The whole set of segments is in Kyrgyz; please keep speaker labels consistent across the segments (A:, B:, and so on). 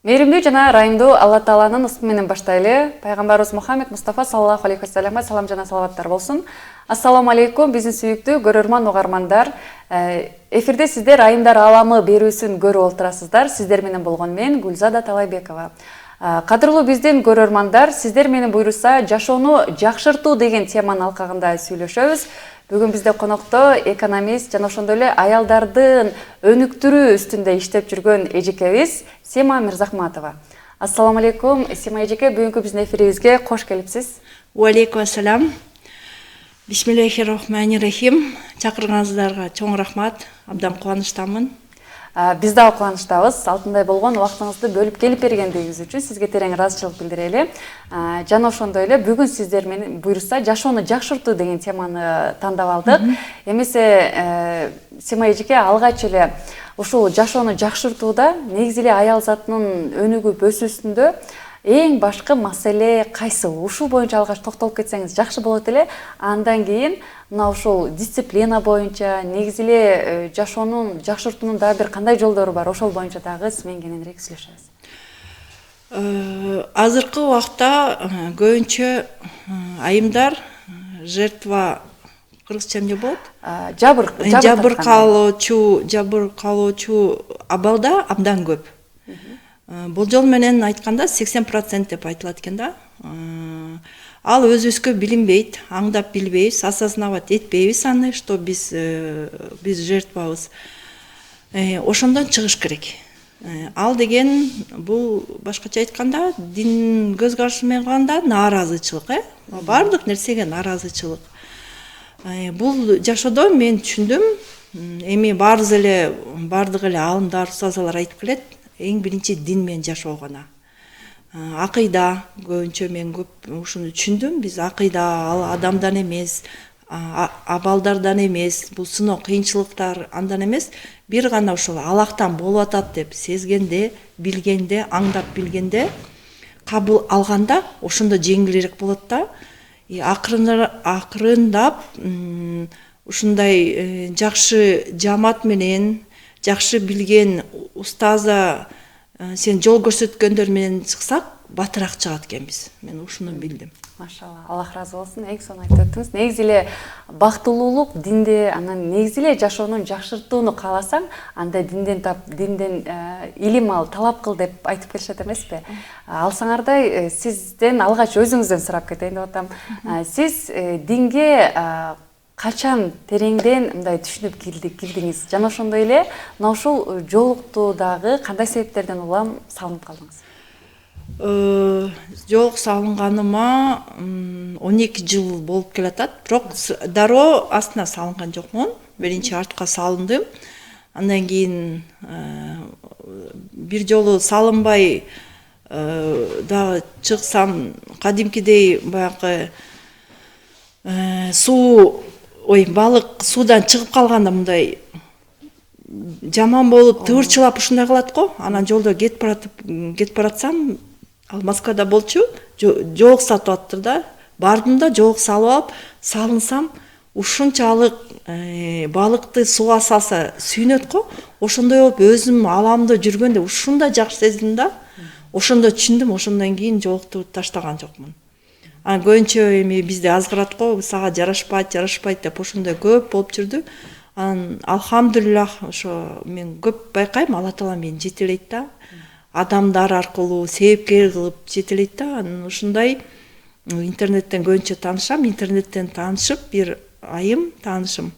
A: Мейримдүү жана ырайымдуу Алла Тааланын ысмы менен баштайлы. Пайгамбарыбыз Мухаммед Мустафа саллаллаху алейхи вассаламга салам жана салаваттар болсун. Ассаламу алейкум, биздин сүйүктүү көрөрман угармандар. Эфирде сиздер Айымдар ааламы берүүсүн көрүп отурасыздар. Сиздер менен болгон мен Гүлзада Талайбекова. Кадырлуу биздин көрөрмандар, сиздер менен буйруса жашоону жакшыртуу деген теманын алкагында сүйлөшөбүз. Бүгүн бизде конокто экономист жана ошондой эле аялдардын өнүктүрүү үстүндө иштеп жүргөн эжекебиз Сема Мирзахматова. Ассаламу алейкум, Сема эжеке, бүгүнкү биздин эфирибизге кош келипсиз.
B: Уалейкум ассалам. Бисмиллахир-рахманир-рахим. Чакырганыңыздарга чоң рахмат. Абдан кубанычтамын.
A: Биз дагы кубанычтабыз. Алтындай болгон убактыңызды бөлүп келип бергендигиңиз үчүн сизге терең ыраазычылык билдирели. Жана ошондой эле бүгүн сиздер менен буйруса жашоону жакшыртуу деген теманы тандап алдык. Эмесе Сема эжеке алгач эле ушул жашоону жакшыртууда негизи эле аял затынын өнүгүп өсүүсүндө эң башкы маселе кайсы? Ушул боюнча алгач токтолуп кетсеңиз жакшы болот эле. Андан кийин мына ушул дисциплина боюнча негизи эле жашоонун жакшыртуунун дагы бир кандай жолдору бар? Ошол боюнча дагы сиз менен кененирээк сүйлөшөбүз.
B: Азыркы убакта көбүнчө айымдар жертва, кыргызча эмне болот? Жабыркалоочу абалда абдан көп. Болжол менен айтканда 80% деп айтылат экен да. Ал өзүбүзгө билинбейт, аңдап билбейбиз, осознавать этпейбиз аны, что биз жертвабыз. Ошондон чыгыш керек. Ал деген бул башкача айтканда дин көз карашы менен кылганда нааразычылык, бардык нерсеге нааразычылык. Бул жашоодо мен түшүндүм, эми бардык эле аалымдар, устазалар айтып келет, эң биринчи дин менен жашоо гана. Акыйда көбүнчө мен көп ушуну түшүндүм. Биз акыйда ал адамдан эмес, абалдардан эмес, бул сыноо кыйынчылыктар андан эмес, бир гана ушул Аллахтан болуп атат деп сезгенде, билгенде, аңдап билгенде, кабыл алганда ошондо жеңилирээк болот да. Акырындап ушундай жакшы жамаат менен, жакшы билген устаза сен жол көрсөткөндөр менен чыксак, батыраак чыгат экенбиз. Мен ушуну билдим.
A: Машалла, Аллах разы болсун. Эң сонун айтып өттүңүз. Негизи эле бактылуулук динде, анан негизи эле жашоонун жакшыртууну кааласаң, анда динден илим ал, талап кыл деп айтып келишет эмеспи? Алсаңардай, сизден алгач өзүңүздөн сурап кетейин деп атам. Сиз динге качан тереңден мындай түшүнүп кирдиңиз? Жана ошондой эле мына ушул жолуктуудагы кандай себептерден улам салынып калдыңыз?
B: Жолук салынганыма 12 жыл болуп келатат. Бирок дароо астына салынган жокмун. Биринчи артка салындым. Андан кийин бир жолу салынбай дагы чыксам, кадимкидей баягы балык суудан чыгып калганда мындай жаман болуп тыбырчылап ушундай кылат го. Анан жолдо кетип баратсам, ал Москвада болчу, жоолук сатып аттыр да. Бардым да жоолук салып алып, салынсам, ушунчалык балыкты сууга салса сүйүнөт го. Ошондой болуп өзүм аламда жүргөндө ушундай жакшы сездим да. Ошондо түшүндүм, ошондон кийин жоолукту таштаган жокмун. Көбүнчө эми бизде азгырат го, сага жарашпайт деп ошондой көп болуп жүрдү. Алхамдулиллах, ошо мен көп байкайм, Алла Таала мени жетелейт да. Адамдар аркылуу себепкер кылып жетелейт да. Ушундай интернеттен көбүнчө таанышам, интернеттен таанышып, бир айым таанышым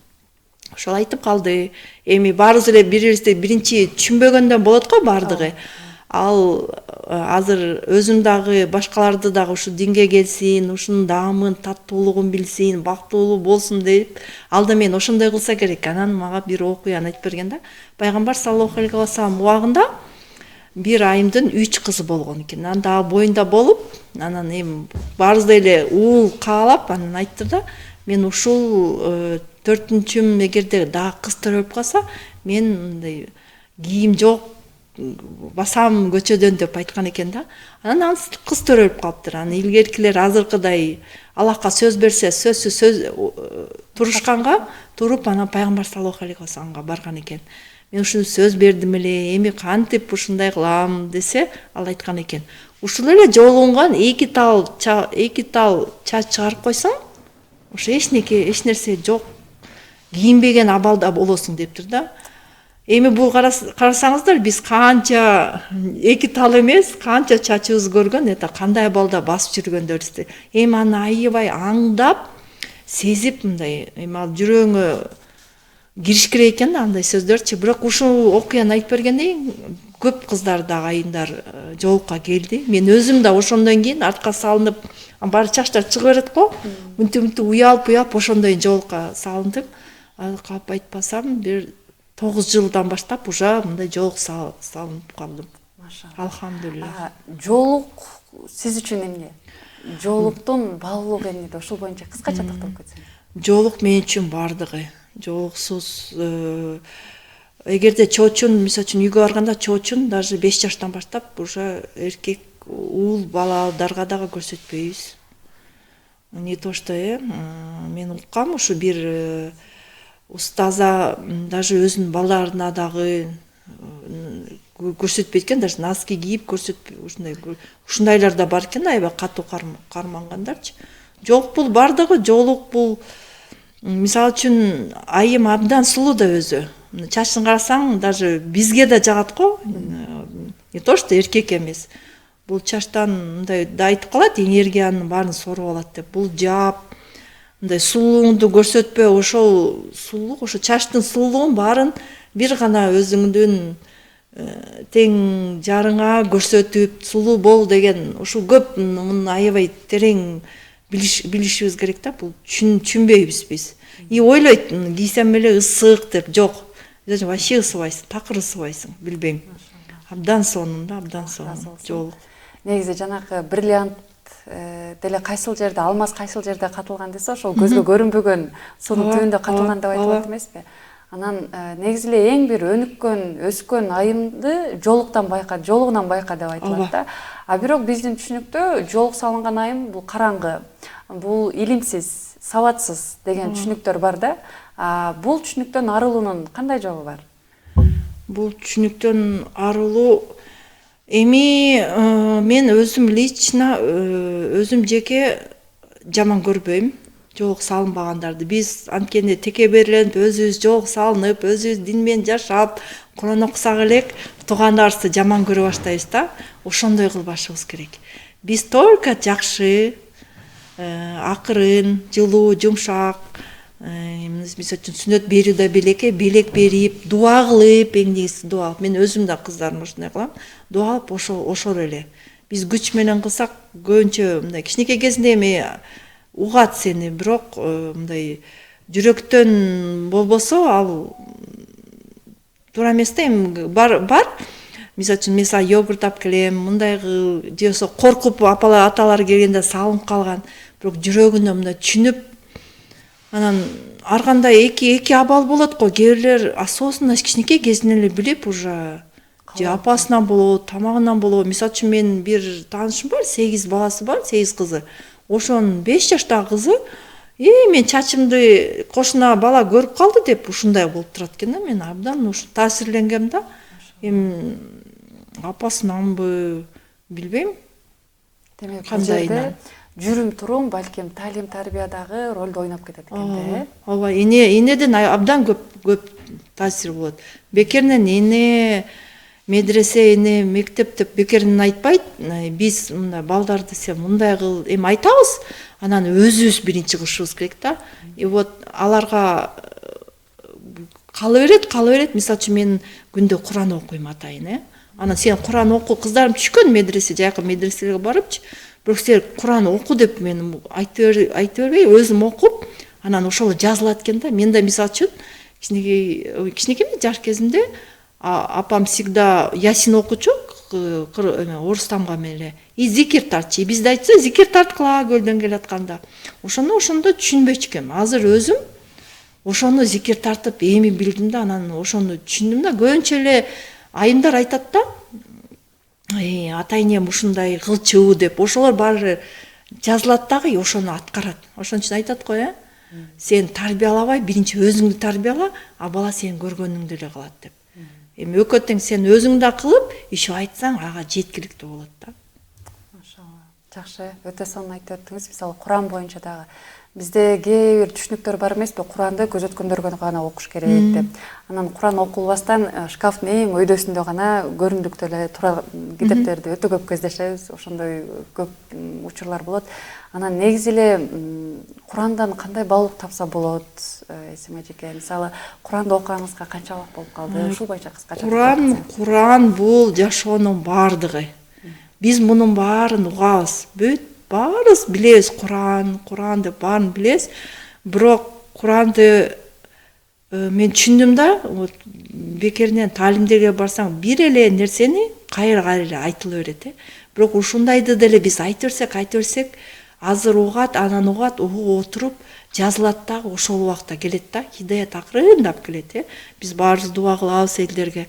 B: ошол айтып калды. Эми баарыбыз эле бири-бирибизди биринчи түшүнбөгөндөн болот го бардыгы. Ал азыр өзүм дагы башкаларды дагы ушу динге келсин, ушунун даамын, таттуулугун билсин, бактылуу болсун деп, алда мен ошондой кылса керек. Анан мага бир окуяны айтып берген да. Пайгамбар саллаллаху алейхи вассалам убагында бир айымдын 3 кызы болгон экен. Анан дагы боюнда болуп, анан эми баарыбызды эле уул каалап, анан айттыр да, мен ушул 4-түм эгерде дагы кыз төрөлүп калса, мен мындай кийим жок, басам көчөдөн деп айткан экен да. Анан кыз төрөлүп калыптыр. Анан илгеркилер азыркыдай Аллахка сөз берсе, сөз турушканга туруп, анан пайгамбар саллаллаху алейхи вассаламга барган экен. мен ушуну сөз бердим эле, эми кантип ушундай кылам десе, ал айткан экен. Ушул эле жолугунган эки тал чач чыгарып койсоң, ошо эч нерсе жок, кийинбеген абалда болосуң дептир да. Эми бул карасаңыздар, биз канча эки тал эмес, канча чачыбыз көргөн, это кандай абалда басып жүргөндөрүбүздү. Эми аны аябай аңдап, сезип мындай, эми ал жүрөгүңө кириш керек экен да андай сөздөрчү. Бирок ушул окуяны айтып бергенден кийин көп кыздар да, айымдар жолукка келди. Мен өзүм да ошондон кийин артка салынып, баары чачтар чыга берет го. Үнтүп уялып ошондой жолукка салындым. Калп айтпасам, бир 9 жылдан баштап уже мындай жолук салынып калдым. Алхамдулилла.
A: Жолук сиз үчүн эмне? Жолуктун баалуулугу эмнеде? Ошол боюнча кыскача токтолуп кетсеңиз.
B: Жолук мен үчүн бардыгы. Жолуксуз эгерде чоочун, мисалы үчүн үйгө барганда чоочун даже 5 жаштан баштап уже эркек уул балдарга дагы көрсөтпөйбүз. Не то что мен уккам, ушу бир устаза даже өзүнүн балдарына дагы көрсөтпөйт экен, даже носки кийип көрсөтпөй, ушундайлар да бар экен, аябай катуу кармангандарчы. Жок, бул бардыгы. Жолук бул мисалы үчүн айым абдан сулуу да өзү. Чачын карасаң, даже бизге да жагат го. Не то что эркек эмес. Бул чачтан мындай да айтып калат, энергиянын баарын соруп алат деп. Бул жаап, мындай сулуулугунду көрсөтпө, ошол сулуулук, ошо чачтын сулуулугун баарын бир гана өзүңдүн тең жарыңа көрсөтүп, сулуу бол деген, ушул көп муну аябай терең билишибиз керек да. Бул түшүнбөйбүз биз. И ойлойт, кийсем эле ысык деп, жок. Вообще ысыбайсың, такыр ысыбайсың, билбейм. Абдан сонун да, абдан сонун жолук.
A: Негизи жанакы бриллиант деле кайсыл жерде, алмаз кайсыл жерде катылган десе, ошол көзгө көрүнбөгөн суунун түбүндө катылган деп айтылат эмеспи? Анан негизи эле эң бир өнүккөн, өскөн айымды жолуктан байка, жолугунан байка деп айтылат да. А бирок биздин түшүнүктө жолук салынган айым бул караңгы, бул илимсиз, сабатсыз деген түшүнүктөр бар да. Бул түшүнүктөн арылуунун кандай жолу бар?
B: Бул түшүнүктөн арылуу эми мен өзүм лично өзүм жеке жаман көрбөйм жолук салынбагандарды. Биз анткени теке бериленип, өзүбүз жолук салынып, өзүбүз дин менен жашап, Куран окусак элек, туугандарыбызды жаман көрө баштайбыз да. Ошондой кылбашыбыз керек. Биз только жакшы, акырын, жылуу, жумшак, мисалы үчүн сүннөт берүүдө белек берип, дуа кылып, эң негизгиси дуа кылып. Мен өзүм да кыздарыма ушундай кылам. Дуа кылып ошол эле. Биз күч менен кылсак, көбүнчө мындай кичинекей кезинде эми угат сени, бирок мындай жүрөктөн болбосо ал туура эмес да. Эми бар. Мисалы үчүн мен йогурт алып келем, мындай же болсо коркуп апалар, аталар келгенде салынып калган, бирок жүрөгүндө мындай түшүнүп, анан ар кандай эки абал болот го. Кээ бирлер осознанно кичинекей кезинен эле билип уже же апасынан болобу, тамагынан болобу. Мисалы үчүн мен бир таанышым бар, 8 баласы бар, 8 кызы. Ошонун 5 жаштагы кызы, мен чачымды кошуна бала көрүп калды деп ушундай болуп турат экен да. Мен абдан таасирленгем да. Эми апасынанбы, билбейм.
A: Демек, бул жерде жүрүм турум, балким талим тарбиядагы ролду ойноп кетет экен да.
B: Ооба, энеден абдан көп таасир болот. Бекеринен эне, медресе, эне, мектеп деп бекеринен айтпайт. Биз мындай балдар десе мындай кыл, эми айтабыз, анан өзүбүз биринчи кылышыбыз керек да. И вот аларга кала берет. Мисалы үчүн мен күндө Куран окуйм атайын, Анан сен Куран оку, кыздарым түшкөн медресе, жакын медреселерге барыпчы. Бирок сен Куран оку деп мен айтып бербей, өзүм окуп, анан ошол жазылат экен да. Мен да мисалы үчүн кичинекей жаш кезимде апам всегда Ясин окучу, орустамга менен и зикир тартчы. Бизде айтса зикир тарткыла көлдөн келатканда. Ошондо түшүнбөчү экенмин. Азыр өзүм ошону зикир тартып эми билдим да, анан ошону түшүндүм да. Көбүнчө эле айымдар айтат да, ата энем ушундай кылчу деп, ошолор баары жазылат дагы, ошону аткарат. Ошон үчүн айтат го, Сен тарбиялабай, биринчи өзүңдү тарбияла, а бала сенин көргөнүңдү эле кылат деп. эми экөө тең сен өзүң да кылып еще айтсаң ага жеткиликтүү болот да.
A: Машалла. Жакшы, өтө сонун айтып өттүңүз. Мисалы Куран боюнча дагы бизде кээ бир түшүнүктөр бар эмеспи? Куранды көзөткөндөргө гана окуш керек деп. Анан Куран окулбастан шкафтын эң өйдөсүндө гана көрүндүктө эле тура китептерди өтө көп кездешебиз. Ошондой көп учурлар болот. Анан негизи эле Курандан кандай баалык тапса болот? Эсим эжеке, мисалы Куранды окуганыңызга канча убакыт болуп калды? Ушул боюнча кыскача.
B: Куран бул жашоонун баардыгы. Биз мунун баарын угабыз. Баарыбыз билебиз, Куран деп баарын билебиз. Бирок Куранды мен түшүндүм да, вот бекеринен таалимдерге барсаң бир эле нерсени кайра эле айтыла берет. Бирок ушундайды деле биз айта берсек, азыр угат, анан угат, угуп отуруп жазылат дагы ошол убакта келет да, хидаят акырындап келет. Биз баарыбыз дуа кылабыз элдерге.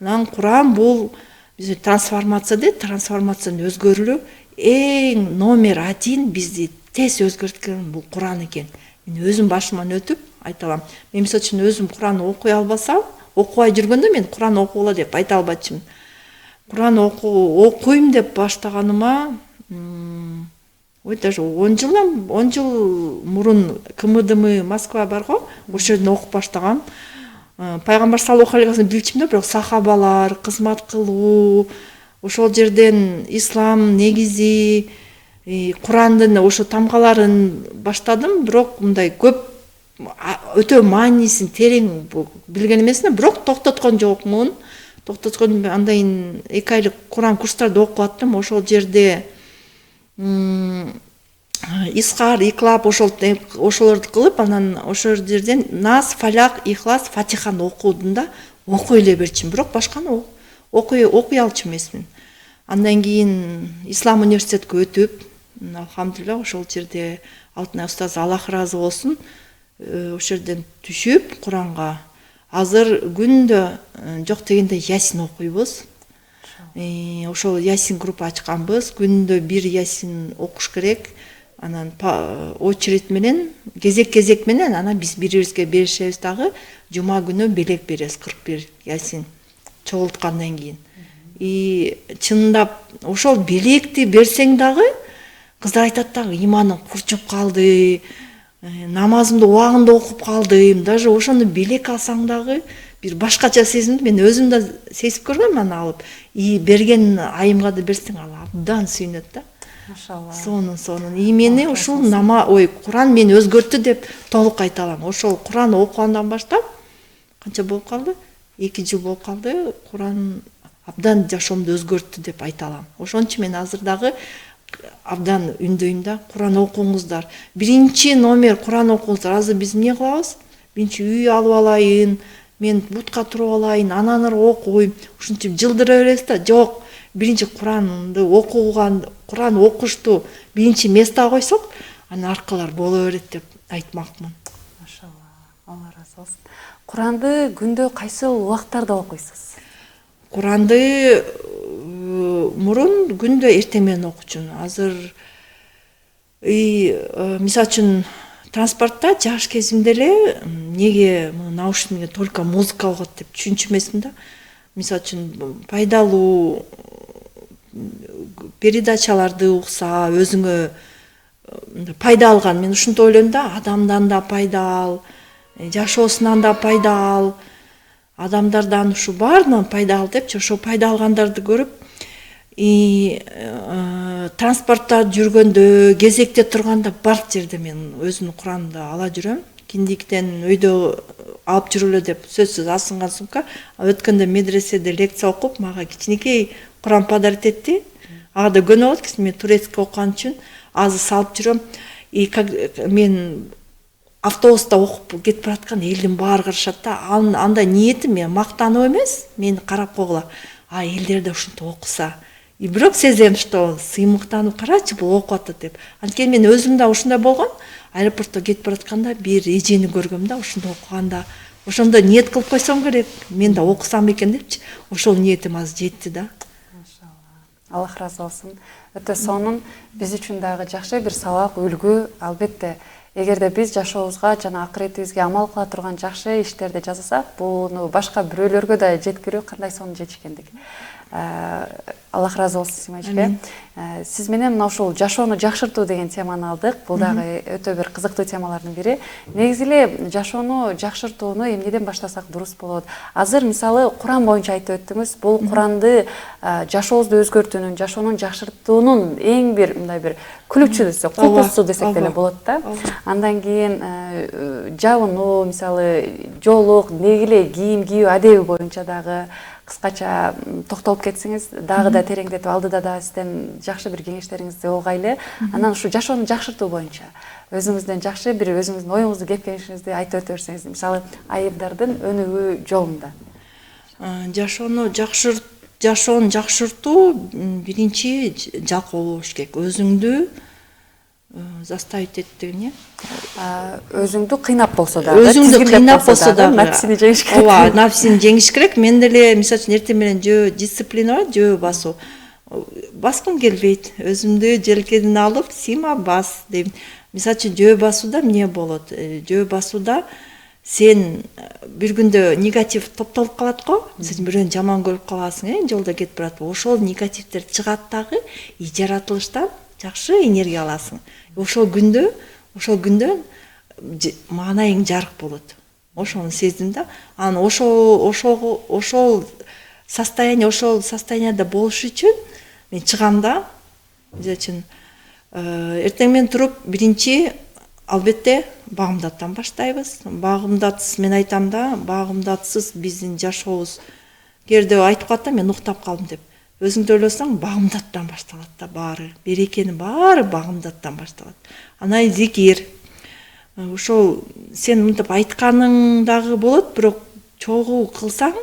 B: Анан Куран бул биз трансформация дейт, трансформациянын өзгөрүлү эң номер 1 бизди тез өзгөрткөн бул Куран экен. Мен өзүм башыман өтүп айта алам. Мен мисалы үчүн өзүм Куранды окуй албасам, окубай жүргөндө мен Куран окугула деп айта албачымын. Куран окуйм деп баштаганыма даже 10 жыл мурун КМДМ Москва бар го, ошол жерден окуп баштагам. Пайгамбар саллаллаху алейхи вассалам билчүмүн да, бирок сахабалар, кызмат кылуу, ошол жерден ислам негизи, Курандын ошо тамгаларын баштадым, бирок мындай көп өтө маанисин терең билген эмесмин, бирок токтоткон жокмун. Токтоткон андайын 2 айлык Куран курстарды окуп аттым. Ошол жерде Исхар, Иклап ошолорду кылып, анан ошол жерден Нас, Фалак, Ихлас, Фатиханы окудум да, окуй эле берчимин, бирок башканы окуй алчу эмесмин. Андан кийин Ислам университетке өтүп, алхамдулилла ошол жерде Алтынай устаз Аллах ыраазы болсун, ошол жерден түшүп Куранга азыр күндө жок дегенде Ясин окуйбуз. Ошол Ясин группа ачканбыз, күндө бир Ясин окуш керек. Анан очередь менен, кезек менен, анан биз бирибизге беришебиз дагы, жума күнү белек беребиз 41 Ясин чогулткандан кийин. Чындап ошол белекти берсең дагы кыздар айтат дагы, иманым курчуп калды, намазымды убагында окуп калдым. Даже ошону белек алсаң дагы бир башкача сезимди мен өзүм да сезип көргөм, аны алып. Берген айымга да берсең ал абдан сүйүнөт да.
A: Машалла.
B: Сонун. Мени ушул Куран мени өзгөрттү деп толук айта алам. Ошол Куран окугандан баштап канча болуп калды? 2 жыл болуп калды. Куран абдан жашоомду өзгөрттү деп айта алам. Ошон үчүн мен азыр дагы абдан үндөйм да, Куран окуңуздар. Биринчи номер Куран окуңуздар. Азыр биз эмне кылабыз? Биринчи үй алып алайын, мен бутка туруп алайын, анан окуйм. Ушинтип жылдыра беребиз да, жок. Биринчи Куранды окуган, Куран окушту биринчи местага койсок, анан аркылар боло берет деп айтмакмын.
A: Машалла. Алла ыраазы болсун. Куранды күндө кайсы убактарда окуйсуз?
B: Куранды мурун күндө эртең менен окучумун. Азыр мисалы үчүн транспортта жаш кезимде эле неге наушникке только музыка угат деп түшүнчү эмесмин да. Мисалы үчүн пайдалуу передачаларды укса, өзүңө пайда алган. Мен ушинтип ойлойм да, адамдан да пайда ал, жашоосунан да пайда ал, адамдардан ушу баарынан пайда ал депчи, ошо пайда алгандарды көрүп, транспортта жүргөндө, кезекте турганда бар жерде мен өзүмдүн Куранымды ала жүрөм. Киндиктен өйдө алып жүрөлө деп сөзсүз асынган сумка. Өткөндө медреседе лекция окуп, мага кичинекей Куран подарить этти. Ага да көнө болот, мен турецкий окуган үчүн азыр салып жүрөм. Мен автобуста окуп кетип бараткан элдин баары карашат да. Андай ниетим мен мактануу эмес, мени карап койгула. Элдер да ушинтип окуса. Бирок сезем, что сыймыктанып карачы бул окуп атат деп. Анткени мен өзүм да ушундай болгон. Аэропортто кетип баратканда бир эжени көргөм да, ушунда окуганда. Ошондо ниет кылып койсом керек, мен да окусам экен депчи. Ошол ниетим азыр жетти да.
A: Машалла. Аллах ыраазы болсун. Өтө сонун, биз үчүн дагы жакшы бир сабак, үлгү. Албетте эгерде биз жашообузга жана акыретибизге амал кыла турган жакшы иштерди жасасак, буну башка бирөөлөргө да жеткирүү кандай сонун жеш экендик. Аллах разы болсун Симайчке. Сиз менен мына ушул жашоону жакшыртуу деген теманы алдык. Бул дагы өтө бир кызыктуу темалардын бири. Негизи эле жашоону жакшыртууну эмнеден баштасак дурус болот? Азыр мисалы Куран боюнча айтып өттүңүз. Бул Куранды жашообузду өзгөртүүнүн, жашоонун жакшыртуунун эң бир мындай бир күлүпчүсү, кулпусу десек деле болот да. Андан кийин жабынуу, мисалы жоолук, негиле кийим кийүү адеби боюнча дагы кыскача токтолуп кетсеңиз, дагы да тереңдетип алдыда да сизден жакшы бир кеңештериңизди угайлы. Анан ушу жашоону жакшыртуу боюнча өзүңүздөн жакшы бир өзүңүздүн оюңузду, кеп келишиңизди айтып өтө берсеңиз, мисалы айымдардын өнүгүү жолунда.
B: Жашоону жакшыртуу биринчи жалкоо болуш керек. Өзүңдү заставить эттигин,
A: Өзүңдү кыйнап болсо да,
B: өзүңдү кыйнап болсо да,
A: нафсини жеңиш керек.
B: Ооба, нафсини жеңиш керек. Мен деле мисалы үчүн эртең менен дисциплина бар, жөө басуу. Баскым келбейт. Өзүмдү желкеден алып, Сима бас дейм. Мисалы үчүн жөө басууда эмне болот? Жөө басууда сен бир күндө негатив топтолуп калат го. Сен бирөөнү жаман көрүп каласың, жолдо кетип барат. Ошол негативдер чыгат дагы, жаратылыштан жакшы энергия аласың. Ошол күндө маанайың жарык болот. Ошону сездим да. Анан ошол состоянияда болуш үчүн мен чыгам да. Мисалы үчүн эртең менен туруп биринчи албетте багымдаттан баштайбыз. Багымдатсыз мен айтам да, багымдатсыз биздин жашообуз кээде айтып калат да, мен уктап калдым деп. Өзүңдү ойлосоң, багымдаттан башталат да баары. Берекенин баары багымдаттан башталат. Анан зикир. Ошол сен мынтип айтканың дагы болот, бирок чогуу кылсаң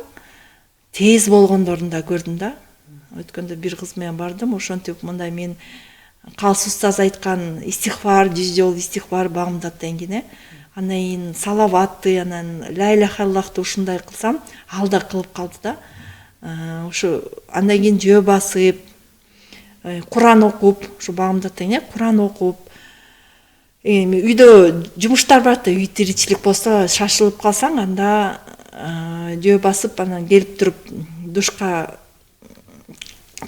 B: тез болгондорун да көрдүм да. Өткөндө бир кыз менен бардым, ошентип мындай мен Калс устаз айткан истихфар, 100 жолу истихфар багымдат дегене. Анан кийин салаватты, анан ла иляха иллаллахты ушундай кылсам, ал да кылып калды да. Ушу андан кийин жөө басып, Куран окуп, ушу багымдат дегене, Куран окуп. Үйдө жумуштар бар да, үй тиричилик болсо, шашылып калсаң, анда жөө басып, анан келип туруп душка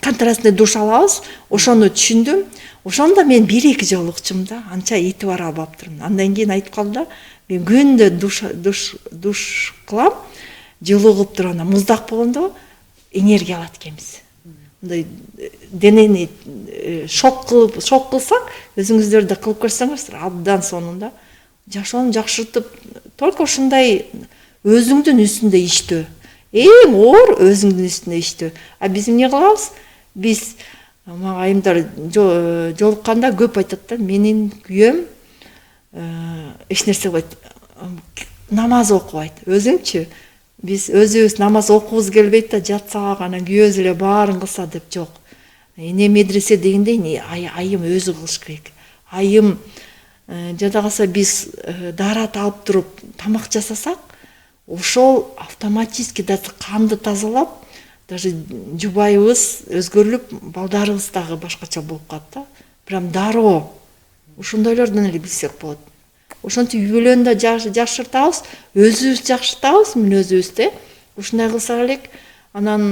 B: контрастный душ алабыз. Ошону түшүндүм. Ошондо мен 1-2 жолу укчум да, анча этибар албаптырмын. Андан кийин айтып калдым да, мен күндө душ кылам, жылуу кылып туруп анан муздак болгондо энергия алат экенбиз. Мындай денени шок кылсак, өзүңүздөр да кылып көрсөңүз, абдан сонун да. Жашоону жакшыртып, только ушундай өзүңдүн үстүндө иштөө. Эң оор өзүңдүн үстүндө иштөө. А биз эмне кылабыз? Биз мага айымдар жолукканда көп айтат да, менин күйөөм эч нерсе кылбайт. Намаз окубайт. Өзүңчү? Биз өзүбүз намаз окубуз келбейт да, жатсак, анан күйөөбүз эле баарын кылса деп жок. Эне медресе дегенде айым өзү кылыш керек. Айым жада калса биз даарат алып туруп тамак жасасак, ошол автоматически канды тазалап, даже жубайыбыз өзгөрүлүп, балдарыбыз дагы башкача болуп калат да. Прям дароо. Ошондойлордон эле билсек болот. Ошентип үй-бүлөнү да жакшыртабыз, өзүбүз жакшыртабыз, мен өзүбүздө. Ушундай кылсак элек, анан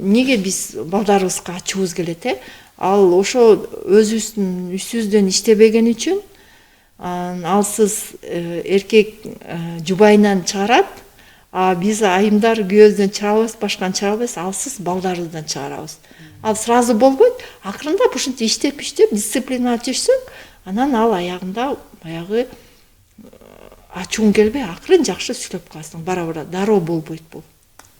B: неге биз балдарыбызга ачуубуз келет, Ал ошо өзүбүздүн үстүбүздөн иштебеген үчүн, алсыз эркек жубайынан чыгарат, а биз айымдар күйөөбүздөн чыгарабыз, башканы чыгарабыз, алсыз балдарыбыздан чыгарабыз. Ал сразу болбойт, акырындап ушинтип иштеп, дисциплина түшсөк, анан ал аягында баягы ачуун келбей, акырын жакшы сүйлөп каласың, бара-бара дароо болбойт бул.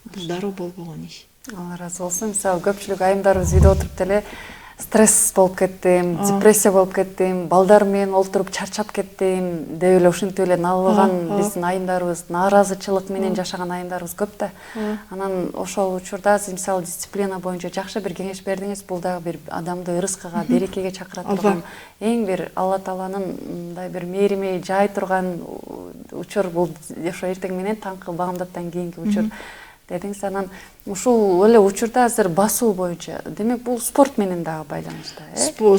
B: Бул дароо болбогон иш.
A: Алла разы болсун. Мисалы көпчүлүк айымдарыбыз үйдө отуруп деле стресс болуп кеттим, депрессия болуп кеттим, балдар менен олтуруп чарчап кеттим деп эле ушинтип эле налыган биздин айымдарыбыз, нааразычылык менен жашаган айымдарыбыз көп да. Анан ошол учурда сиз мисалы дисциплина боюнча жакшы бир кеңеш бердиңиз. Бул дагы бир адамды ырыскыга, берекеге чакыра турган, эң бир Алла Тааланын мындай бир мээрими жай турган учур. Бул ошо эртең менен таңкы багымдаттан кийинки учур дедиңиз. Анан ушул эле учурда азыр басуу боюнча, демек бул спорт менен дагы байланыштуу,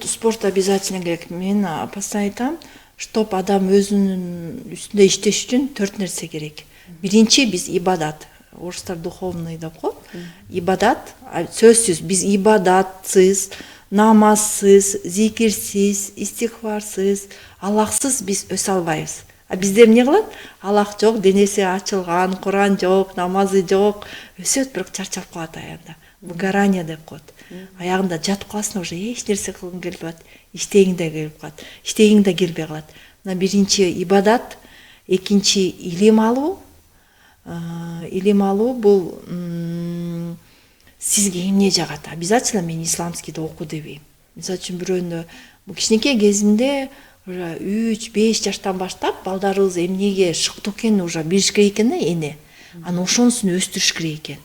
B: Спорт обязательно керек. Мен постоянно айтам, Чтоб адам өзүнүн үстүндө иштеш үчүн 4 нерсе керек. Биринчи биз ибадат. Орустар духовный деп коет. Ибадат, сөзсүз биз ибадатсыз, намазсыз, зикирсиз, истихфарсыз, Аллахсыз биз өсө албайбыз. А бизде эмне кылат? Аллах жок, денеси ачылган, Куран жок, намазы жок, өсөт, бирок чарчап калат аягында. Выгорание деп коет. Аягында жатып каласың, уже эч нерсе кылгың келбей калат, иштегиң да келип калат, иштегиң да келбей калат. Мына биринчи ибадат, экинчи илим алуу. Илим алуу бул сизге эмне жагат? Обязательно мен исламскийди оку дебейм. Мисалы үчүн бирөөнө кичинекей кезинде уже 3-5 жаштан баштап балдарыбыз эмнеге шыктуу экенин уже билиш керек экен да эне. Анан ошонусун өстүрүш керек экен.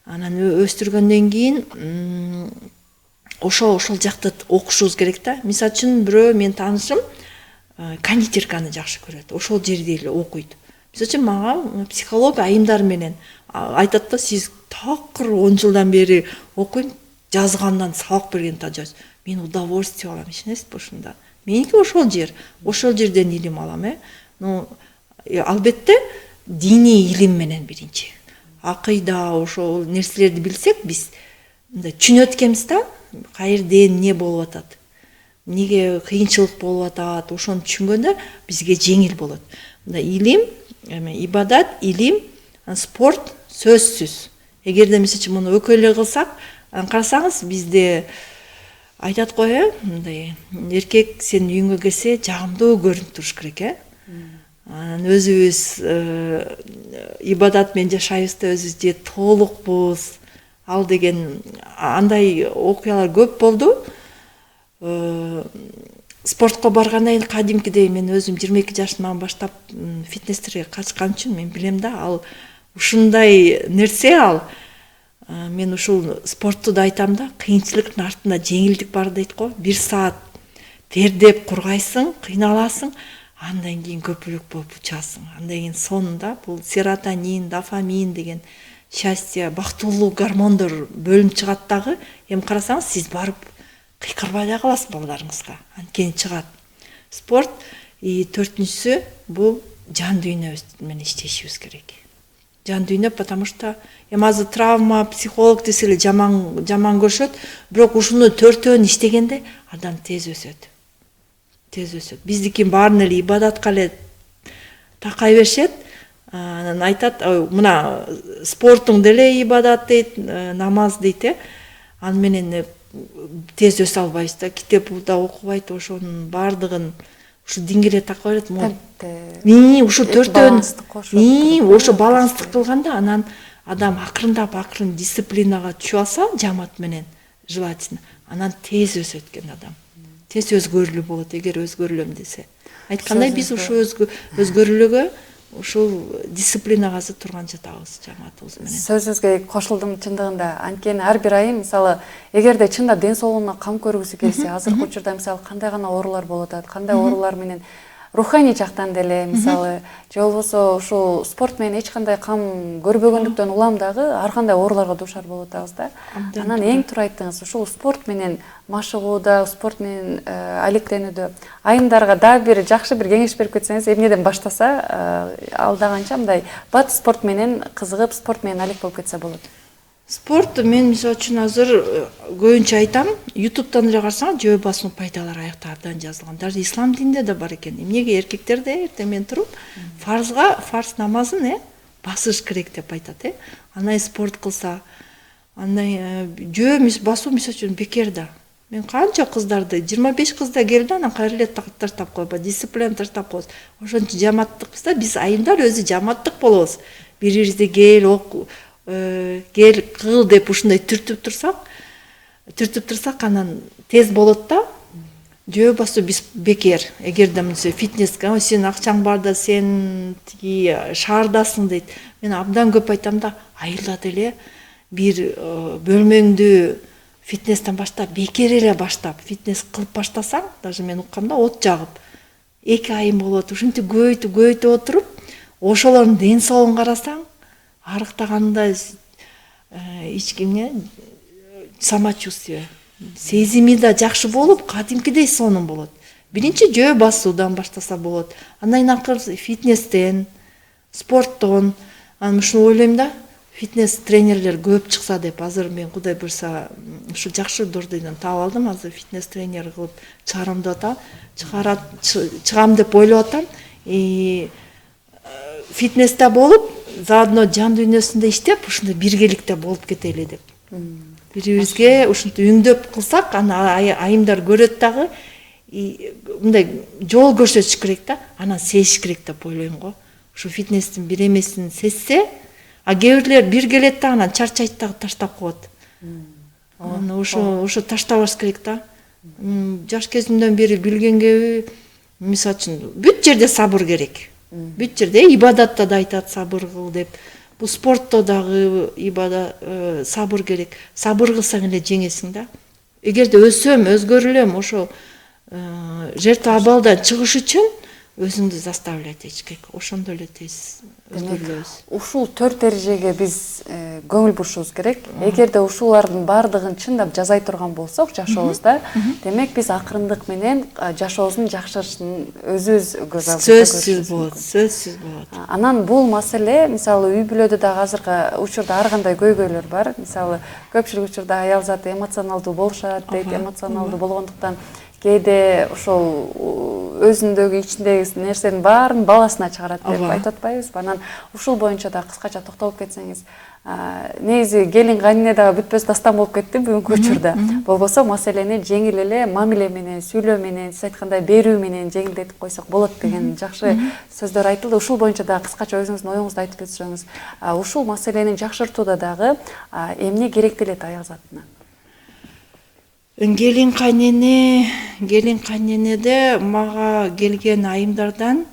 B: Анан өстүргөндөн кийин ошол жакты окушубуз керек да. Мисалы үчүн бирөө мен таанышым кондитерканы жакшы көрөт. Ошол жерде эле окуйт. Мисалы үчүн мага психолог айымдар менен айтат да, сиз такыр 10 жылдан бери окуйм, жазгандан сабак берген тажайбыз. Мен удовольствие алам, ишенесизби ушунда? Меники ошол жерден илим алам, Ну, албетте диний илим менен биринчи. Акыйда ошол нерселерди билсек, биз мындай түшүнөт экенбиз да, каерден эмне болуп атат, эмнеге кыйынчылык болуп атат, ошону түшүнгөндө бизге жеңил болот. Мындай илим, ибадат, илим, спорт сөзсүз. Эгерде мисалы үчүн муну өкөлө кылсак, карасаңыз бизде айтат го, мындай эркек сен үйүңө келсе жагымдуу көрүнүп туруш керек, Анан өзүбүз ибадат менен жашайбыз да, өзүбүз же толукпуз. Ал деген андай окуялар көп болду. Спортко баргандан кийин кадимкидей мен өзүм 22 жашымдан баштап фитнестерге катышкан үчүн мен билем да, ал ушундай нерсе ал. Мен ушул спортту да айтам да, кыйынчылыктын артында жеңилдик бар дейт го. 1 саат тердеп кургайсың, кыйналасың, андан кийин көпүрөк болуп учасың. Андан кийин сонунда бул серотонин, дофамин деген счастье, бактылуу гормондор бөлүнүп чыгат дагы. Эми карасаңыз, сиз барып кыйкырбай да каласыз балдарыңызга. Анткени чыгат. Спорт, 4-үнчүсү бул жан дүйнөбүз менен иштешибиз керек. Жан дүйнө, потому что эми азыр травма, психолог десе эле жаман көрүшөт, бирок ушуну 4-өн иштегенде адам тез өсөт. Биздики баарын эле ибадатка эле такай беришет. Анан айтат, мына спортуң деле ибадат дейт, намаз дейт, Аны менен тез өсө албайбыз да, китеп да окубайт, ошонун баардыгын ушу дингеле такай берет. Ушу 4-өн ошо баланстык кылганда анан адам акырын дисциплинага түшүп алса, жамаат менен желательно, анан тез өсөт экен адам. Тез өзгөрүлүү болот, эгер өзгөрүлөм десе. Айткандай, биз ушу өзгөрүлүүгө ушул дисциплинага азыр турган жатабыз жамаатыбыз менен.
A: Сөзүңүзгө кошулдум чындыгында. Анткени ар бир айым, мисалы, эгерде чында ден соолугуна кам көргүсү келсе, азыркы учурда мисалы кандай гана оорулар болуп атат, кандай оорулар менен руханий жактан деле, мисалы, же болбосо ушул спорт менен эч кандай кам көрбөгөндүктөн улам дагы ар кандай ооруларга дуушар болуп атабыз да. Анан эң туура айттыңыз, ушул спорт менен машыгууда, спорт менен алектенүүдө айымдарга дагы бир жакшы бир кеңеш берип кетсеңиз, эмнеден баштаса, алдаганча мындай бат спорт менен кызыгып, спорт менен алек болуп кетсе болот.
B: Спорт мен мисалы үчүн азыр көбүнчө айтам, YouTube'дан эле карасаң жөө басуу пайдалары аякта абдан жазылган. Даже ислам дининде да бар экен. Эмнеге эркектер да эртең менен туруп фарз намазын басыш керек деп айтат, Анан спорт кылса, андан жөө басуу мисалы үчүн бекер да. Мен канча кыздарды 25 кызда келди, анан кайра эле таштап коебу, дисциплина таштап коебуз. Ошончо жамааттыкпыз да, биз айымдар өзү жамааттык болобуз. Бирибизди кел кыл деп ушундай түртүп турсак анан тез болот да. Жөө басуу биз бекер. Эгерде фитнеске сен акчаң бар да сен тиги шаардасың дейт. Мен абдан көп айтам да, айылда деле бир бөлмөңдү фитнестен баштап, бекер эле баштап, фитнес кылып баштасаң, даже мен уккамда от жагып 2 айым болот, ушинтип көбөйтүп отуруп, ошолордун ден соолугун карасаң, арыктаганда эч кимге самочувствие, сезими да жакшы болуп, кадимкидей сонун болот. биринчи жөө басуудан баштаса болот. Андан акыры фитнестен, спорттон, анан ушуну ойлойм да, фитнес тренерлер көп чыкса деп. Азыр мен Кудай буйрса ушу жакшы дордойдон таап алдым. Азыр фитнес тренер кылып чыгарам деп атам. Чыгам деп ойлоп атам. Фитнесте болуп, заодно жан дүйнөсүндө иштеп, ушундай биргеликте болуп кетели деп. Бири-бирибизге ушинтип үңдөп кылсак, аны айымдар көрөт дагы, мындай жол көрсөтүш керек да, анан сезиш керек деп ойлойм го. Ушу фитнестин бир эмесин сезсе, а кээ бирлер бир келет да, анан чарчайт дагы таштап коет. Аны ошо таштабаш керек да. Жаш кезимден бери билгенге, мисалы үчүн, бүт жерде сабыр керек. Бүт жерде ибадатта да айтат сабыр кыл деп. Бул спортто дагы сабыр керек. Сабыр кылсаң эле жеңесиң да. Эгерде өсөм, өзгөрүлөм, ошо жертва абалдан чыгыш үчүн өзүңдү заставлять этиш керек. Ошондо эле тез өзгөрүлөбүз.
A: Ушул 4 эрежеге биз көңүл бурушубуз керек. Эгерде ушулардын баардыгын чындап жазай турган болсок жашообузда, демек биз акырындык менен жашообуздун жакшырышын өзүбүз көз алдыбызда көрүшүбүз.
B: Сөзсүз болот.
A: Анан бул маселе, мисалы, үй бүлөдө дагы азыркы учурда ар кандай көйгөйлөр бар. Мисалы, көпчүлүк учурда аял заты эмоционалдуу болушат дейт, эмоционалдуу болгондуктан кээде ошол өзүндөгү ичиндеги нерсенин баарын баласына чыгарат деп айтып атпайбызбы? Анан ушул боюнча да кыскача токтолуп кетсеңиз. Негизи келин кайнине дагы бүтпөс дастан болуп кетти бүгүнкү учурда. Болбосо маселени жеңил эле мамиле менен, сүйлөө менен, сиз айткандай берүү менен жеңилдетип койсок болот деген жакшы сөздөр айтылды. Ушул боюнча да кыскача өзүңүздүн оюңузду айтып өтсөңүз. Ушул маселени жакшыртууда дагы эмне керектелет аял затына?
B: Келин кайненеде мага келген айымдардан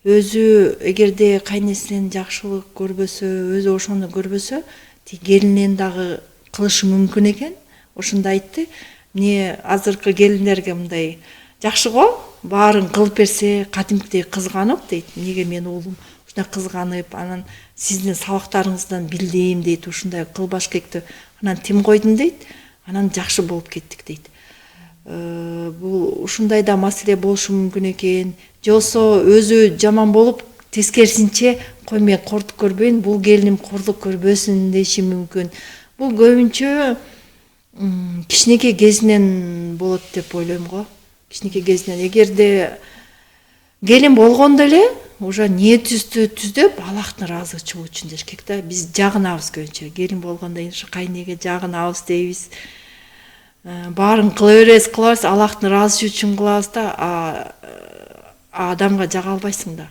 B: өзү эгерде кайнесинен жакшылык көрбөсө, өзү ошону көрбөсө, келинен дагы кылышы мүмкүн экен. Ошондо айтты. Мне азыркы келиндерге мындай жакшы го, баарын кылып берсе, кадимкидей кызганып дейт. Неге менин уулум ушундай кызганып, анан сиздин сабактарыңыздан билдим дейт, ушундай кылбаш керек. Анан тим койдум дейт. Анан жакшы болуп кеттик дейт. Бул ушундай да маселе болушу мүмкүн экен. Же болсо өзү жаман болуп, тескерисинче кой мен кордук көрбөйүн, бул келиним кордук көрбөсүн деши мүмкүн. Бул көбүнчө кичинекей кезинен болот деп ойлойм го. Кичинекей кезинен. Эгерде келин болгондо эле уже ниетибизди түздөп, Аллахтын ыраазыгы чыгуу үчүн деш керек да. Биз жагынабыз көбүнчө. Келин болгондо ушу кайнеге жагынабыз дейбиз. Баарын кыла беребиз, Аллахтын ыраазычы үчүн кылабыз да, адамга жага албайсың да.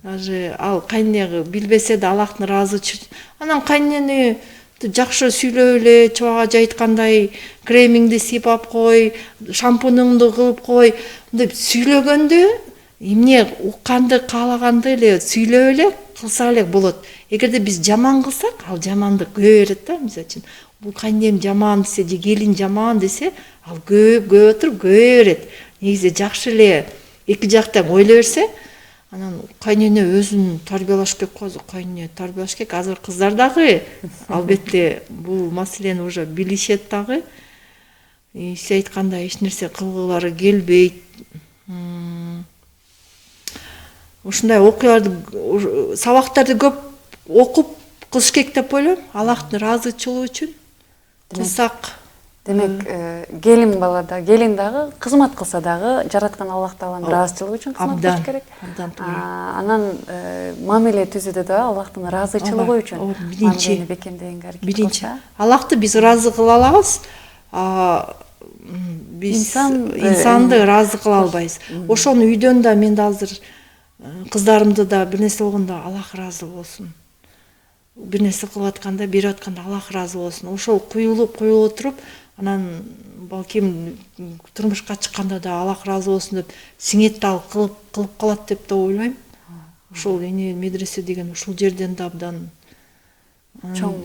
B: Даже ал кайнеге билбесе да Аллахтын ыраазычы үчүн. Анан кайнени жакшы сүйлөп эле, чубага жайткандай кремиңди сыйпап кой, шампунуңду кылып кой, мындай сүйлөгөндө эмне укканды каалаганды эле сүйлөп эле кылса эле болот. Эгерде биз жаман кылсак, ал жамандык көбөйө берет да. Мисалы үчүн, бул кайнем жаман десе, же келин жаман десе, ал көбөйүп отуруп көбөйө берет. Негизи жакшы эле эки жактан ойлой берсе, анан кайнене өзүн тарбиялаш керек го, кайнене тарбиялаш керек. Азыр кыздар дагы албетте бул маселени уже билишет дагы. Сиз айткандай эч нерсе кылгылары келбейт. Ушундай окуяларды, сабактарды көп окуп кылыш керек деп ойлойм. Аллахтын ыраазычылыгы үчүн кылсак.
A: Демек, келин балада, келин дагы кызмат кылса дагы жараткан Аллах Тааланын ыраазычылыгы үчүн кызмат кылыш керек. Анан мамиле түзүүдө да Аллахтын ыраазычылыгы үчүн мамилени бекемдегенге аракет кылса.
B: Аллахты биз ыраазы кыла алабыз, биз инсанды ыраазы кыла албайбыз. Ошону үйдөн да мен да азыр кыздарымды да бир нерсе болгондо Аллах ыраазы болсун. Бир нерсе кылып атканда, берип атканда Аллах ыраазы болсун. Ошол куюлуп отуруп, анан балким турмушка чыкканда да Аллах ыраазы болсун деп сиңет да кылып калат деп да ойлойм. Ошол медресе деген ушул жерден да абдан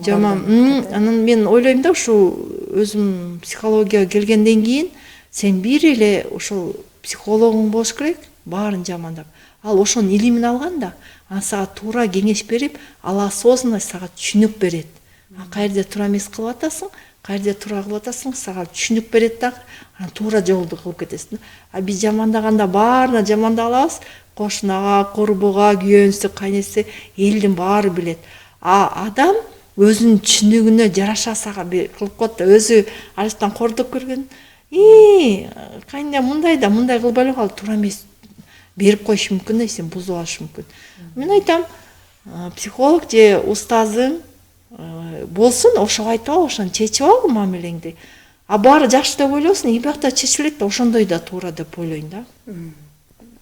B: жаман. Анан мен ойлойм да, ушул өзүм психологияга келгенден кийин сен бир эле ошол психологуң болуш керек, баарын жамандап. Ал ошонун илимин алган да, ана сага туура кеңеш берип, ал осознанно сага түшүнүк берет. Каерде туура эмес кылып атасың, каерде туура кылып атасың, сага түшүнүк берет дагы, анан туура жолду кылып кетесиң. А биз жамандаганда баарына жамандай алабыз. Кошунага, курбуга, күйөөнүсү, кайнесе, элдин баары билет. А адам өзүнүн түшүнүгүнө жараша сага кылып коет да, өзү алыстан кордоп көргөн. Кайнына мындай да мындай кылбай эле кал, туура эмес берип коюшу мүмкүн да, сен бузуп алышы мүмкүн. Мен айтам, психолог же устазың болсун, ошого айтып ал, ошону чечип ал мамилеңди. А баары жакшы деп ойлосуң, эми биякта чечилет да, ошондой да туура деп ойлойм да.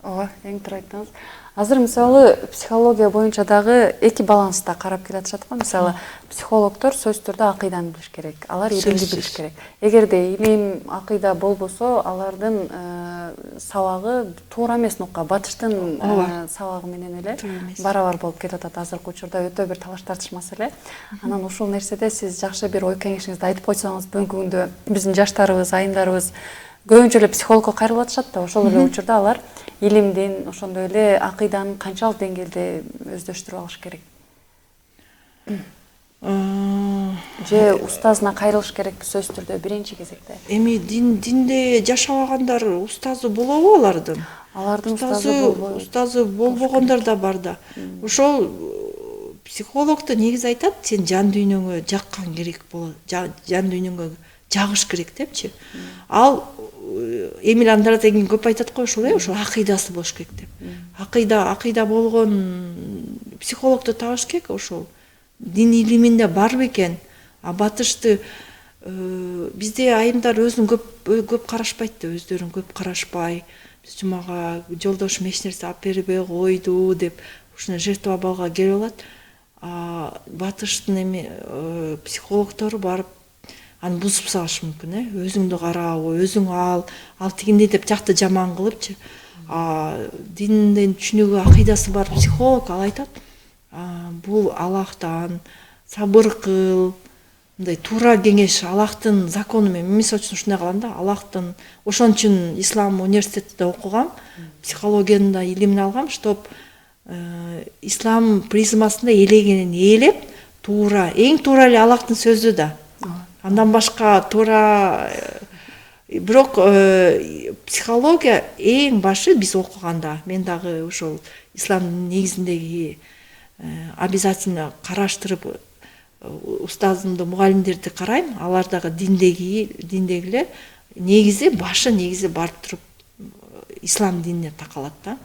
A: Ооба, эң туура айттыңыз. Азыр мисалы психология боюнча дагы эки баланста карап келатышат го. Мисалы психологдор сөзсүз түрдө акыйданы билиш керек. Алар илимди билиш керек. Эгерде илим, акыйда болбосо, алардын сабагы туура эмес нукка, батыштын сабагы менен эле барабар болуп кетип атат. Азыркы учурда өтө бир талаш тартыш маселе. Анан ушул нерседе сиз жакшы бир ой кеңешиңизди айтып койсоңуз, бүгүнкү күндө биздин жаштарыбыз, айымдарыбыз көбүнчө эле психологко кайрылып атышат да, ошол эле учурда алар илимдин, ошондой эле акыйданын канчалык деңгээлде өздөштүрүп алыш керек? Же устазына кайрылыш керекпи сөзсүз түрдө биринчи кезекте?
B: Эми динде жашабагандар устазы болобу алардын?
A: Алардын устазы
B: болбогондор да бар да. Ошол психологдо негизи айтат, сен жан дүйнөңө жаккан керек болот, жан дүйнөңө жагыш керек депчи. Ал Эмиль Андратегин көп айтат го ошол, ошол акыйдасы болуш керек деп. Акыйда болгон психологду табыш керек, ошол дин илиминде бар бекен. А батышты бизде айымдар өзүн көп карашпайт да, өздөрүн көп карашпай, биз жумага жолдошум эч нерсе алып бербей койду деп ушуну жертва балга келип алат. Батыштын эми психологдору барып аны бузуп салышы мүмкүн, өзүңдү карабы, өзүң ал тигиндей деп жакты жаман кылыпчы. Диндин түшүнүгү, акыйдасы бар психолог ал айтат, бул Аллахтан сабыр кыл, мындай туура кеңеш Аллахтын закону менен. Мисалы үчүн ушундай кылам да, Аллахтын, ошон үчүн ислам университетинде окугам, психологиянын да илимин алгам, чтоб ислам призмасында элегенин ээлеп, туура, эң туура эле Аллахтын сөзү да. Андан башка туура, бирок психология эң башы биз окуганда, мен дагы ошол исламдын негизиндеги обязательно караштырып устазымды, мугалимдерди карайм, алар дагы диндегилер негизи барып туруп ислам динине такалат да.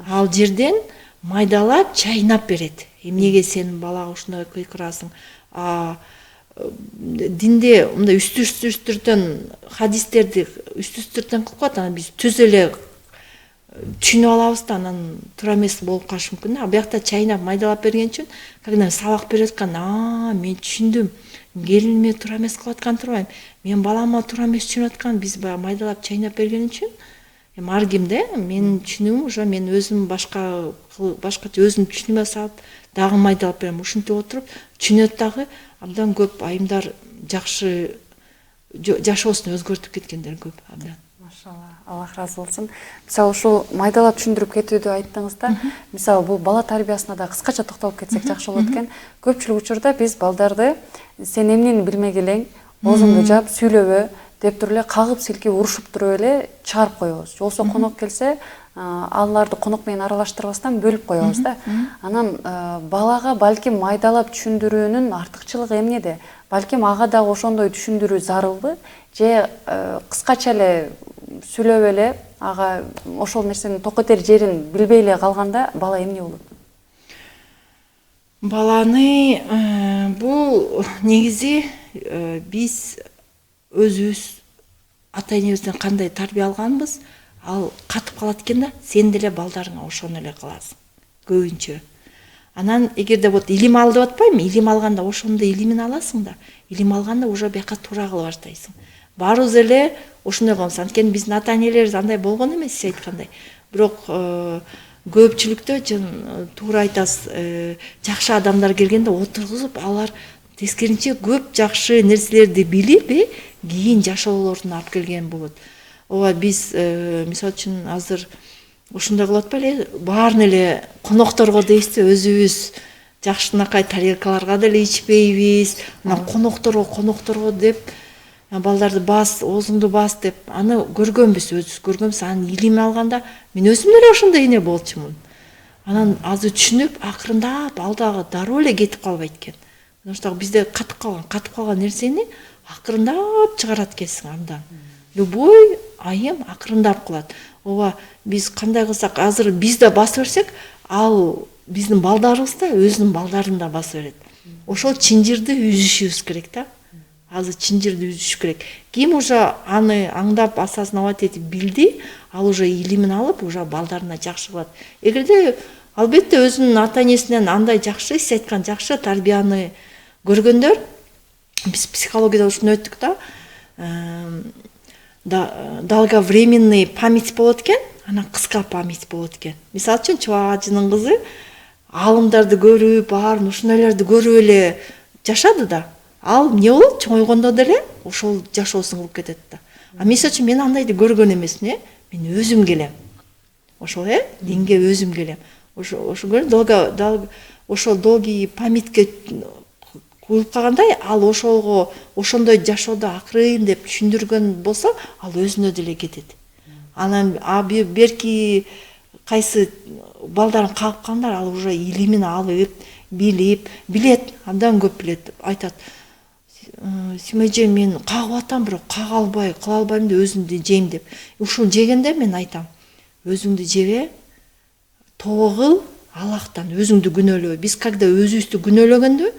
B: Ал жерден майдалап чайнап берет. Эмнеге сен балага ушундай кыйкырасың? Динде мындай үстүртөн хадистерди үстүртөн кылып коет, анан биз түз эле түшүнүп алабыз да, анан туура эмес болуп калышы мүмкүн. А биякта чайнап майдалап берген үчүн, когда сабак берип аткан, мен түшүндүм, келиниме туура эмес кылып аткан турбайм, мен балама туура эмес түшүнүп аткан, биз баягы майдалап чайнап берген үчүн, эми ар кимде менин түшүнүгүм уже мен өзүм башкача өзүм түшүнүмө салып дагы майдалап берем. Ушинтип отуруп түшүнөт дагы, абдан көп айымдар жакшы жашоосун өзгөртүп кеткендер көп абдан.
A: Машалла, Аллах разы болсун. Мисалы ушул майдалап түшүндүрүп кетүүдү айттыңыз да. Мисалы бул бала тарбиясына да кыскача токтолуп кетсек жакшы болот экен. Көпчүлүк учурда биз балдарды сен эмнени билмегилең, оозуңду жап, сүйлөбө деп туруп эле кагып силкип урушуп туруп эле чыгарып коебуз. Болсо конок келсе, аларды конок менен аралаштырбастан бөлүп коебуз да. Анан балага балким майдалап түшүндүрүүнүн артыкчылыгы эмнеде? Балким ага дагы ошондой түшүндүрүү зарылбы? Же кыскача эле сүйлөп эле ага ошол нерсенин токотер жерин билбей эле калганда бала эмне болот?
B: Баланы бул негизи биз өзүбүз ата энебизден кандай тарбия алганбыз, ал катып калат экен да, сен деле балдарыңа ошону эле кыласың көбүнчө. Анан эгерде вот илим ал деп атпайм, илим алганда ошондой илимин аласың да, илим алганда уже бияка туура кыла баштайсың. Баарыбыз эле ошондой кылабыз, анткени биздин ата энелерибиз андай болгон эмес, сиз айткандай. Бирок көпчүлүктө туура айтасыз, жакшы адамдар келгенде отургузуп, алар тескеринче көп жакшы нерселерди билип, кийин жашоолоруна алып келген болот. Ооба, биз мисалы үчүн азыр ушундай кылып атпайлы, баарын эле конокторго дейбизби, өзүбүз жакшынакай тарелкаларга деле ичпейбиз, мына конокторго деп балдарды бас, оозуңду бас деп аны көргөнбүз, өзүбүз көргөнбүз. Анын илими алганда мен өзүм деле ошондой эне болчумун. Анан азыр түшүнүп, акырындап ал дагы дароо эле кетип калбайт экен. Потому что бизде катып калган нерсени акырындап чыгарат экенсиң андан. Любой айым акырындап кылат. Ооба, биз кандай кылсак, азыр биз да баса берсек, ал биздин балдарыбыз да өзүнүн балдарын да баса берет. Ошол чынжырды үзүшүбүз керек да. Азыр чынжырды үзүш керек. Ким уже аны аңдап осознавать этип билди, ал уже илимин алып, уже балдарына жакшы кылат. Эгерде албетте өзүнүн ата-энесинен андай жакшы эс айткан, жакшы тарбияны көргөндөр, биз психологияда ушуну өттүк да, долговременный память болот экен, анан кыска память болот экен. Мисалы үчүн Чубак ажынын кызы алымдарды көрүп, баарын ушундайларды көрүп эле жашады да. Ал эмне болот? Чоңойгондо деле ошол жашоосун кылып кетет да. А мисалы үчүн мен андайды көргөн эмесмин, мен өзүм келем. Ошол динге өзүм келем. Ошол долгий памятке куюлуп калгандай, ал ошондой жашоодо акырын деп түшүндүргөн болсо, ал өзүнө деле кетет. Анан берки кайсы балдарын кагып калгандар, ал уже илимин алып, билет, абдан көп билет. Айтат: "Симеже, мен кагып атам, бирок кага албай, кыла албайм деп өзүмдү жейм" деп. Ушул жегенде мен айтам: өзүңдү жебе, тобо кыл, Аллахтан өзүңдү күнөөлөбө. Биз когда өзүбүздү күнөөлөгөндө,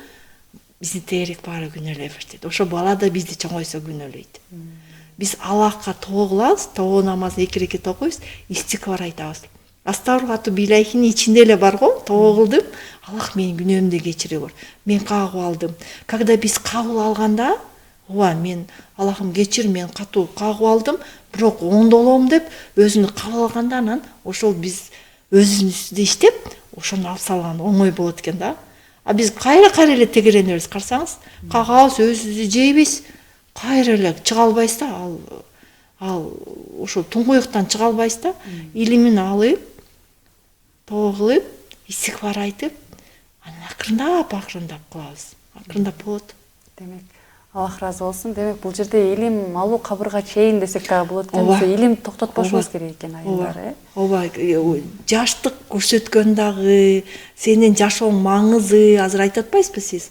B: бизди тегерек баары күнөөлөй баштайт. Ошо бала да бизди чоңойсо күнөөлөйт. Биз Аллахка тобо кылабыз, тобо намазын 2 рекет окуйбуз, истигфар айтабыз. Астагфируллаху билайхинин ичинде эле бар го, тобо кылдым, Аллах менин күнөөмдү кечире көр. Мен кагып алдым. Когда биз кабыл алганда, ооба, мен Аллахым кечир, мен катуу кагып алдым, бирок оңдолом деп өзүнү кабыл алганда, анан ошол биз өзүбүздү иштеп, ошону алып салган оңой болот экен да. А биз кайра эле тегеренебиз, карасаңыз, кагабыз, өзүбүздү жейбиз, кайра эле чыга албайбыз да, ал ошол туңгуюктан чыга албайбыз да. Илимин алып, тобо кылып, истигфар айтып, анан акырындап кылабыз. Акырындап болот.
A: Демек, Аллах разы болсун. Демек, бул жерде илим алуу кабырга чейин десек дагы болот экен. Илим токтотпошубуз керек экен айымдар,
B: Ооба, жаштык көрсөткөн дагы, сенин жашооң маңызы, азыр айтып атпайсызбы сиз?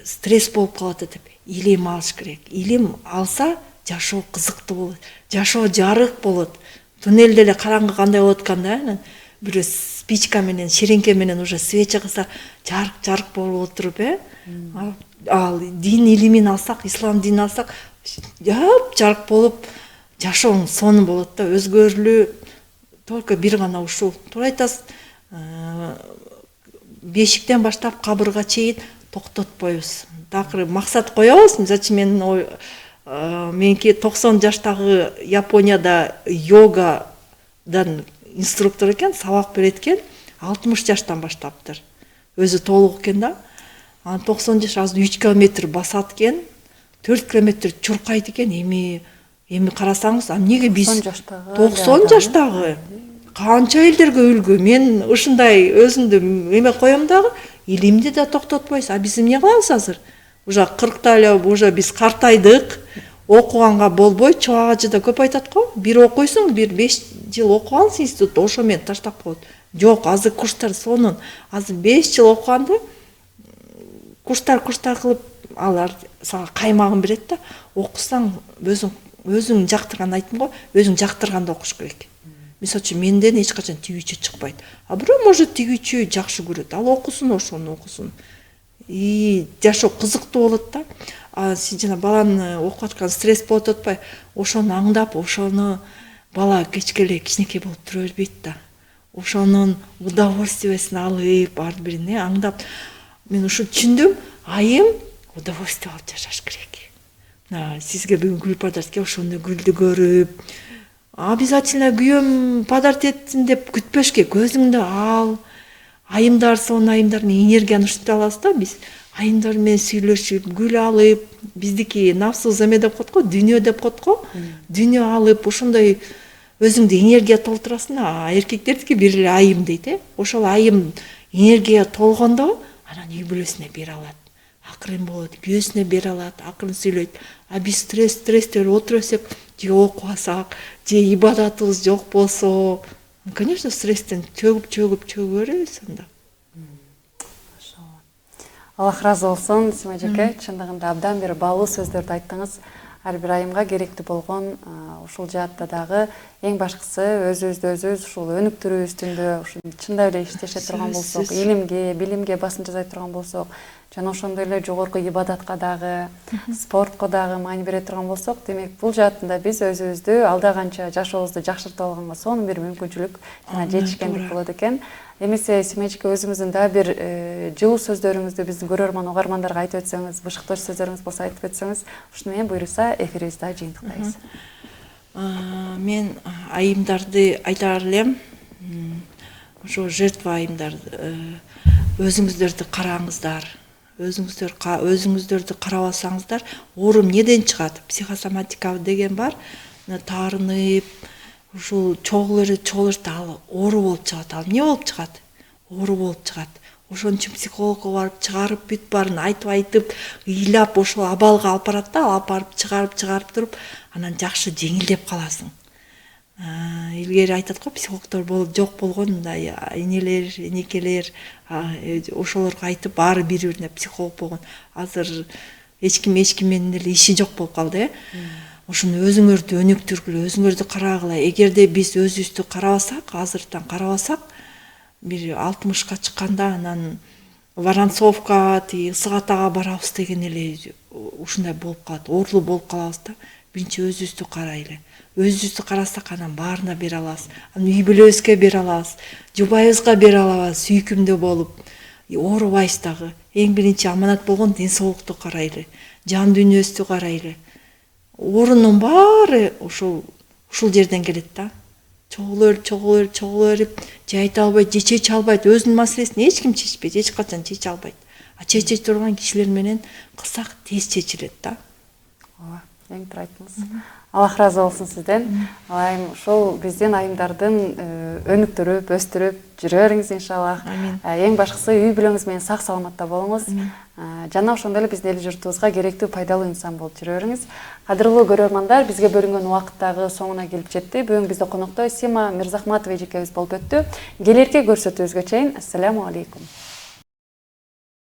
B: Стресс болуп калат деп. Илим алыш керек. Илим алса, жашоо кызыктуу болот. Жашоо жарык болот. Туннелде эле караңгы кандай болот экен да, бир спичка менен, ширеңке менен уже свеча кылса, жарык болуп отуруп, Ал дин илимин алсак, ислам динин алсак, жарык болуп, жашооң сону болот да, өзгөрүлүү только бир гана ушул. Туура айтасыз. Бешиктен баштап кабырга чейин токтотпойбуз. Такыр максат коебуз. Мисалы үчүн меники 90 жаштагы Японияда йогадан инструктор экен, сабак берет экен, 60 жаштан баштаптыр. Өзү толук экен да. 90 жаш азыр 3 километр басат экен, 4 километр чуркайт экен. Эми карасаңыз, эмнеге биз 90 жаштагы канча элдерге үлгү. Мен ушундай өзүмдү эме коем дагы, илимди да токтотпойбуз. А биз эмне кылабыз азыр? Уже 40та эле уже биз картайдык. Окуганга болбой, Чубак ажы да көп айтат го. Бир окуйсуң, бир 5 жыл окугансың институтта, ошо менен таштап коет. Жок, азыр курстар сонун. Азыр 5 жыл окуганды курстар кылып, алар сага каймагын берет да, окусаң өзүң жактырган, айттым го, өзүң жактырганда окуш керек. Мисалы үчүн менден эч качан тигүүчү чыкпайт. А бирок может тигүүчү жакшы көрөт. Ал окусун, ошону окусун. Жашоо кызыктуу болот да. Сен жана баланы окуп аткан стресс болот атпай, ошону аңдап, ошону бала кечке эле кичинекей болуп тура бербейт да. Ошонун удовольствиесин алып, ар бирин аңдап, мен ушу түшүндүм, айым удовольствие алып жашаш керек. Сизге бүгүн гүл подарок этке, ошону гүлдү көрүп, обязательно күйөөм подарок этсин деп күтпөш керек. Көзүңдү ал. Айымдар, сонун айымдар менен энергияны ушинтип алабыз да биз. Айымдар менен сүйлөшүп, гүл алып, биздики нафсу эме деп коет го, дүйнө деп коет го. Дүйнө алып, ошондой өзүңдү энергия толтурасың. Эркектердики бир эле айым дейт, Ошол айым энергия толгондо анан үй бүлөсүнө бере алат. Акырын болот, күйөөсүнө бере алат, акырын сүйлөйт. А биз стресстер отурсак, же окубасак, же ибадатыбыз жок болсо, конечно, стресстен чөгүп беребиз анда.
A: Аллах разы болсын, Сима эжеке, чындыгында абдан бир баалуу сөздөрдү айттыңыз. Ар бир айымга керектүү болгон ушул жаатта дагы эң башкысы өзүбүздү ушул өнүктүрүү үстүндө ушул чындап эле иштеше турган болсок, илимге, билимге басым жасай турган болсок, жана ошондой эле жогорку ибадатка дагы, спортко дагы маани бере турган болсок, демек бул жаатында биз өзүбүздү алда канча жашообузду жакшыртып алганга сонун бир мүмкүнчүлүк жана жетишкендик болот экен. Эмесе Сима эжеке, өзүңүздүн да бир жылуу сөздөрүңүздү биздин көрөрман угармандарга айтып өтсөңүз, бышыктоочу сөздөрүңүз болсо айтып өтсөңүз, ушуну менен буюрса эфирибизди дагы жыйынтыктайбыз.
B: Мен айымдарды айтар элем. Ошо жертва айымдар, өзүңүздөрдү караңыздар. Өзүңүздөрдү карабасаңыздар, оору эмнеден чыгат? Психосоматика деген бар. Таарынып, ушул чогулурду ал оору болуп чыгат. Ал эмне болуп чыгат? Оору болуп чыгат. Ошон үчүн психологко барып чыгарып, бүт баарын айтып, ыйлап ошол абалга алып барат да, алып барып чыгарып туруп, анан жакшы жеңилдеп каласың. Илгери айтат го, психологдор жок болгон, мындай энелер, энекелер, ошолорго айтып баары бири-бирине психолог болгон. Азыр эч ким менен эле иши жок болуп калды, Ошону өзүңөрдү өнүктүргүлө, өзүңөрдү карагыла. Эгерде биз өзүбүздү карабасак, азыртан карабасак, бир 60-ка чыкканда анан Воронцовка, Ысык Атага барабыз деген эле ушундай болуп калат, оорлуу болуп калабыз да. Биринчи өзүбүздү карайлы. Өзүбүздү карасак анан баарына бере алабыз. Анан үй бүлөбүзгө бере алабыз, жубайыбызга бере алабыз, сүйкүмдүү болуп. Оорубайбыз дагы. Эң биринчи аманат болгон ден соолукту карайлы, жан дүйнөбүздү карайлы. Оорунун баары ушул жерден келет да. Чогулуп берип, же айта албайт, же чече албайт. Өзүнүн маселесин эч ким чечпейт, эч качан чече албайт. А чече турган кишилер менен кылсак тез чечилет да.
A: Ооба, эң туура айттыңыз. Аллах разы болсун сизден. Айым ушул биздин айымдардын өнүктүрүп, өстүрүп жүрө бериңиз иншаллах. Эң башкысы үй бүлөңүз менен сак саламатта болуңуз. Жана ошондой эле биздин эл журтубузга керектүү пайдалуу инсан болуп жүрө бериңиз. Кадырлуу көрөрмандар, бизге бөлүнгөн убакыт дагы соңуна келип жетти. Бүгүн бизде конокто Сима Мирзахматова эжекебиз болуп өттү. Келерки көрсөтүүбүзгө чейин ассаламу алейкум.